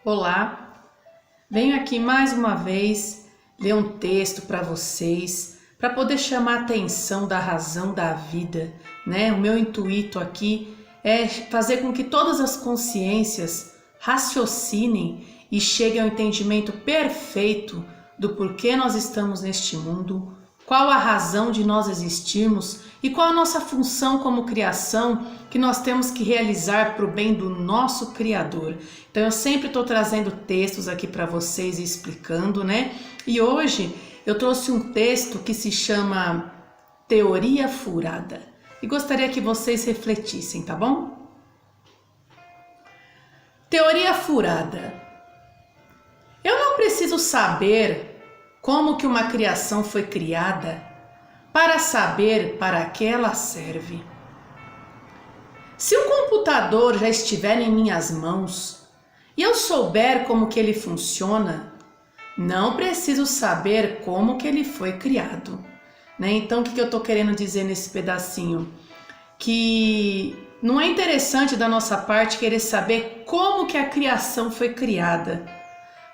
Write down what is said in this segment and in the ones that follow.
Olá, venho aqui mais uma vez ler um texto para vocês, para poder chamar a atenção da razão da vida, né? O meu intuito aqui é fazer com que todas as consciências raciocinem e cheguem ao entendimento perfeito do porquê nós estamos neste mundo, qual a razão de nós existirmos e qual a nossa função como criação que nós temos que realizar para o bem do nosso Criador. Então eu sempre estou trazendo textos aqui para vocês e explicando, né? E hoje eu trouxe um texto que se chama Teoria Furada e gostaria que vocês refletissem, tá bom? Teoria Furada. Eu não preciso saber como que uma criação foi criada para saber para que ela serve. Se o computador já estiver em minhas mãos e eu souber como que ele funciona, não preciso saber como que ele foi criado, né? Então o que eu estou querendo dizer nesse pedacinho? Que não é interessante da nossa parte querer saber como que a criação foi criada,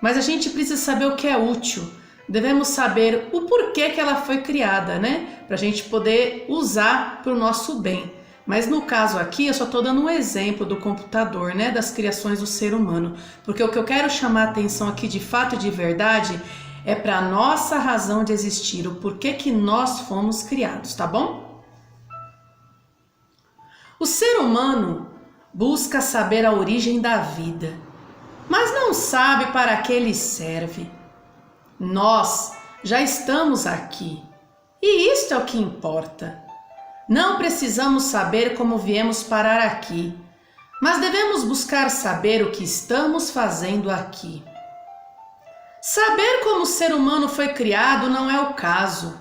mas a gente precisa saber o que é útil. Devemos saber o porquê que ela foi criada, né? Para a gente poder usar para o nosso bem. Mas no caso aqui, eu só estou dando um exemplo do computador, né? Das criações do ser humano. Porque o que eu quero chamar a atenção aqui de fato e de verdade é para a nossa razão de existir, o porquê que nós fomos criados, tá bom? O ser humano busca saber a origem da vida, mas não sabe para que ele serve. Nós já estamos aqui e isto é o que importa. Não precisamos saber como viemos parar aqui, mas devemos buscar saber o que estamos fazendo aqui. Saber como o ser humano foi criado não é o caso,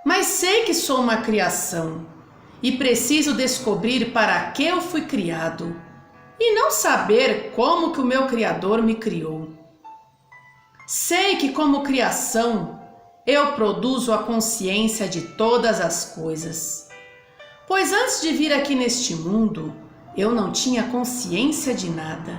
mas sei que sou uma criação e preciso descobrir para que eu fui criado e não saber como que o meu Criador me criou. Sei que como criação eu produzo a consciência de todas as coisas, pois antes de vir aqui neste mundo eu não tinha consciência de nada.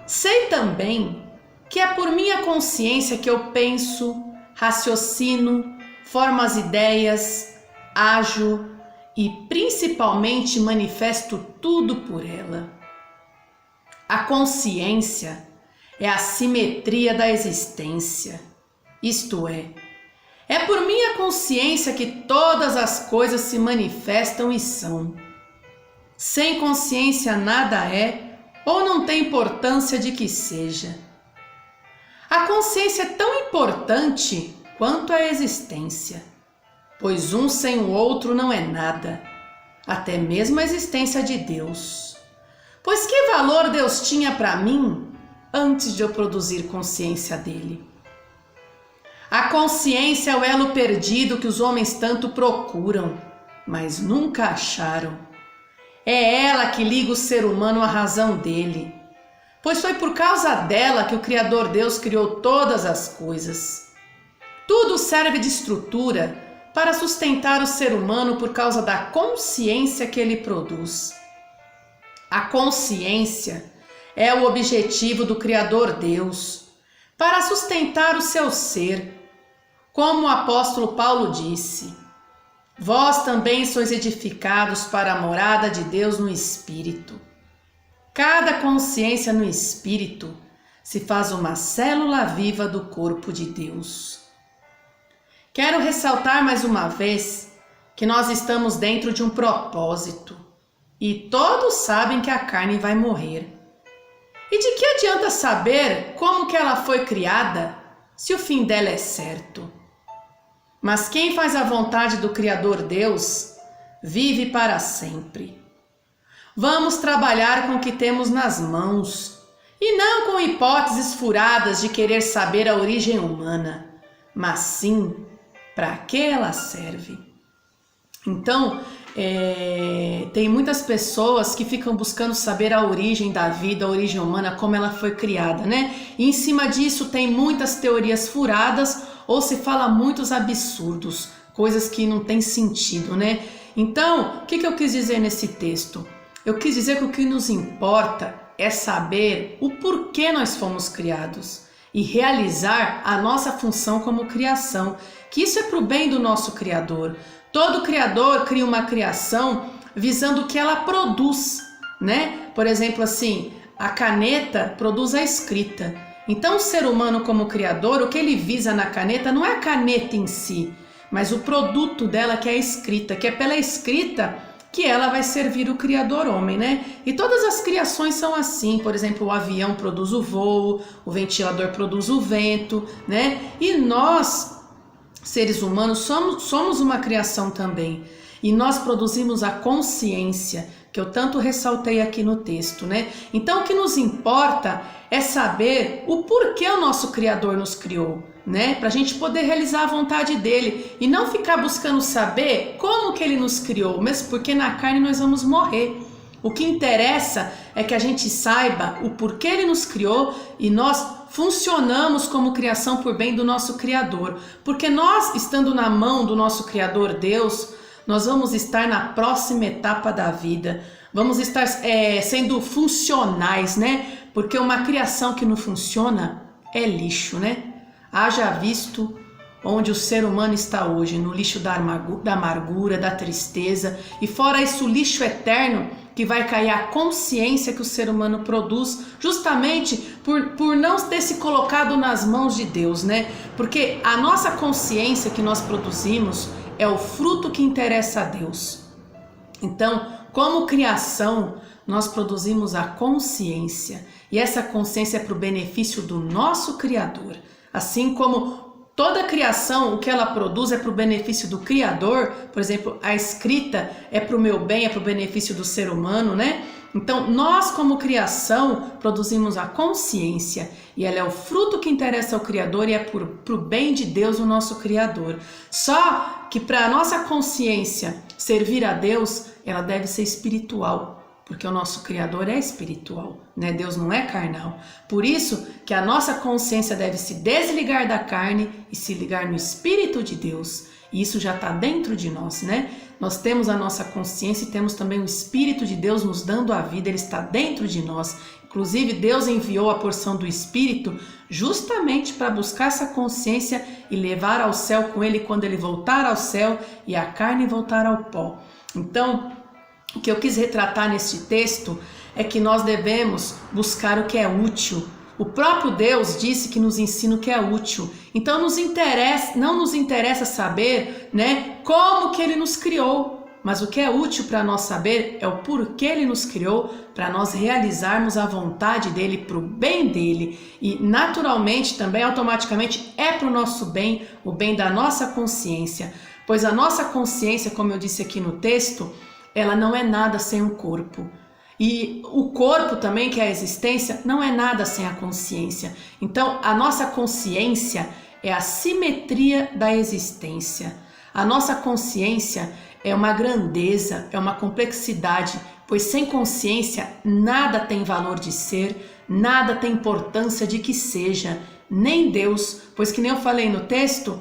Sei também que é por minha consciência que eu penso, raciocino, formo as ideias, ajo e principalmente manifesto tudo por ela. A consciência é a simetria da existência, isto é por minha consciência que todas as coisas se manifestam e são. Sem consciência nada é ou não tem importância de que seja. A consciência é tão importante quanto a existência, pois um sem o outro não é nada, até mesmo a existência de Deus. Pois que valor Deus tinha para mim antes de eu produzir consciência dele? A consciência é o elo perdido que os homens tanto procuram, mas nunca acharam. É ela que liga o ser humano à razão dele, pois foi por causa dela que o Criador Deus criou todas as coisas. Tudo serve de estrutura para sustentar o ser humano por causa da consciência que ele produz. A consciência é o objetivo do Criador Deus para sustentar o seu ser. Como o apóstolo Paulo disse: vós também sois edificados para a morada de Deus no Espírito. Cada consciência no Espírito se faz uma célula viva do corpo de Deus. Quero ressaltar mais uma vez que nós estamos dentro de um propósito e todos sabem que a carne vai morrer. E de que adianta saber como que ela foi criada se o fim dela é certo? Mas quem faz a vontade do Criador Deus vive para sempre. Vamos trabalhar com o que temos nas mãos e não com hipóteses furadas de querer saber a origem humana, mas sim para que ela serve. Então, tem muitas pessoas que ficam buscando saber a origem da vida, a origem humana, como ela foi criada, né? E em cima disso tem muitas teorias furadas ou se fala muitos absurdos, coisas que não têm sentido, né? Então, o que eu quis dizer nesse texto? Eu quis dizer que o que nos importa é saber o porquê nós fomos criados e realizar a nossa função como criação, que isso é para o bem do nosso Criador. Todo Criador cria uma criação visando o que ela produz, né? Por exemplo, assim, a caneta produz a escrita. Então, o ser humano como criador, o que ele visa na caneta não é a caneta em si, mas o produto dela, que é a escrita, que é pela escrita que ela vai servir o Criador homem, né? E todas as criações são assim. Por exemplo, o avião produz o voo, o ventilador produz o vento, né? E nós, seres humanos, somos uma criação também. E nós produzimos a consciência, que eu tanto ressaltei aqui no texto, né? Então, o que nos importa é saber o porquê o nosso Criador nos criou, né? Para a gente poder realizar a vontade dele e não ficar buscando saber como que ele nos criou, mesmo porque na carne nós vamos morrer. O que interessa é que a gente saiba o porquê ele nos criou e nós funcionamos como criação por bem do nosso Criador. Porque nós, estando na mão do nosso Criador Deus, nós vamos estar na próxima etapa da vida. Vamos estar sendo funcionais, né? Porque uma criação que não funciona é lixo, né? Haja visto onde o ser humano está hoje, no lixo da amargura, da tristeza, e fora isso, o lixo eterno que vai cair a consciência que o ser humano produz, justamente por não ter se colocado nas mãos de Deus, né? Porque a nossa consciência que nós produzimos é o fruto que interessa a Deus. Então, como criação, nós produzimos a consciência, e essa consciência é para o benefício do nosso Criador. Assim como toda criação, o que ela produz é para o benefício do Criador. Por exemplo, a escrita é para o meu bem, é para o benefício do ser humano, né? Então, nós como criação produzimos a consciência e ela é o fruto que interessa ao Criador e é para o bem de Deus, o nosso Criador. Só que para a nossa consciência servir a Deus, ela deve ser espiritual, porque o nosso Criador é espiritual, né? Deus não é carnal. Por isso que a nossa consciência deve se desligar da carne e se ligar no Espírito de Deus. E isso já está dentro de nós, né? Nós temos a nossa consciência e temos também o Espírito de Deus nos dando a vida, ele está dentro de nós. Inclusive, Deus enviou a porção do Espírito justamente para buscar essa consciência e levar ao céu com ele quando ele voltar ao céu e a carne voltar ao pó. Então, o que eu quis retratar neste texto é que nós devemos buscar o que é útil. O próprio Deus disse que nos ensina o que é útil. Então não nos interessa saber, né, como que ele nos criou, mas o que é útil para nós saber é o porquê ele nos criou, para nós realizarmos a vontade dele, para o bem dele. E naturalmente, também automaticamente, é para o nosso bem, o bem da nossa consciência. Pois a nossa consciência, como eu disse aqui no texto, ela não é nada sem o corpo. E o corpo também, que é a existência, não é nada sem a consciência. Então, a nossa consciência é a simetria da existência. A nossa consciência é uma grandeza, é uma complexidade, pois sem consciência nada tem valor de ser, nada tem importância de que seja, nem Deus, pois que nem eu falei no texto,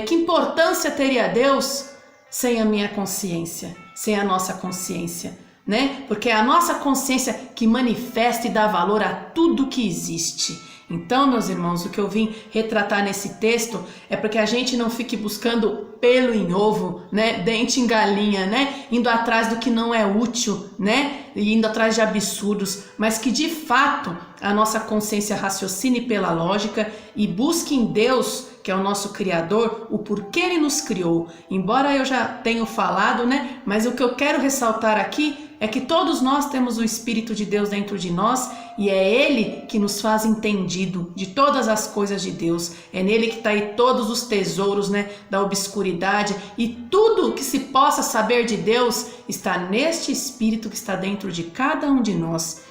que importância teria Deus sem a minha consciência, sem a nossa consciência? Né? Porque é a nossa consciência que manifesta e dá valor a tudo que existe. Então, meus irmãos, o que eu vim retratar nesse texto é para que a gente não fique buscando pelo em ovo, né? Dente em galinha, né? Indo atrás do que não é útil, né? E indo atrás de absurdos, mas que de fato a nossa consciência raciocine pela lógica e busque em Deus, que é o nosso Criador, o porquê ele nos criou. Embora eu já tenha falado, né? Mas o que eu quero ressaltar aqui é que todos nós temos o Espírito de Deus dentro de nós e é Ele que nos faz entendido de todas as coisas de Deus. É nele que está aí todos os tesouros, né, da obscuridade, e tudo que se possa saber de Deus está neste Espírito que está dentro de cada um de nós.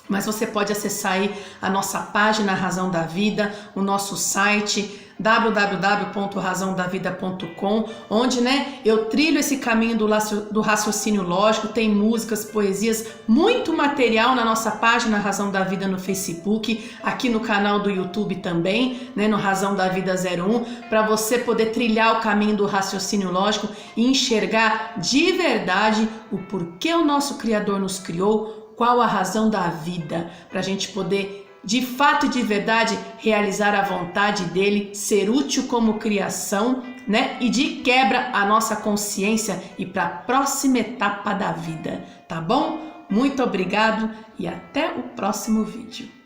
Mas você pode acessar aí a nossa página Razão da Vida, o nosso site www.razãodavida.com, onde, né, eu trilho esse caminho do raciocínio lógico. Tem músicas, poesias, muito material na nossa página Razão da Vida no Facebook, aqui no canal do YouTube também, né, no Razão da Vida 01, para você poder trilhar o caminho do raciocínio lógico e enxergar de verdade o porquê o nosso Criador nos criou, qual a razão da vida, para a gente poder, de fato e de verdade, realizar a vontade dele, ser útil como criação, né? E de quebra a nossa consciência e para a próxima etapa da vida, tá bom? Muito obrigado e até o próximo vídeo.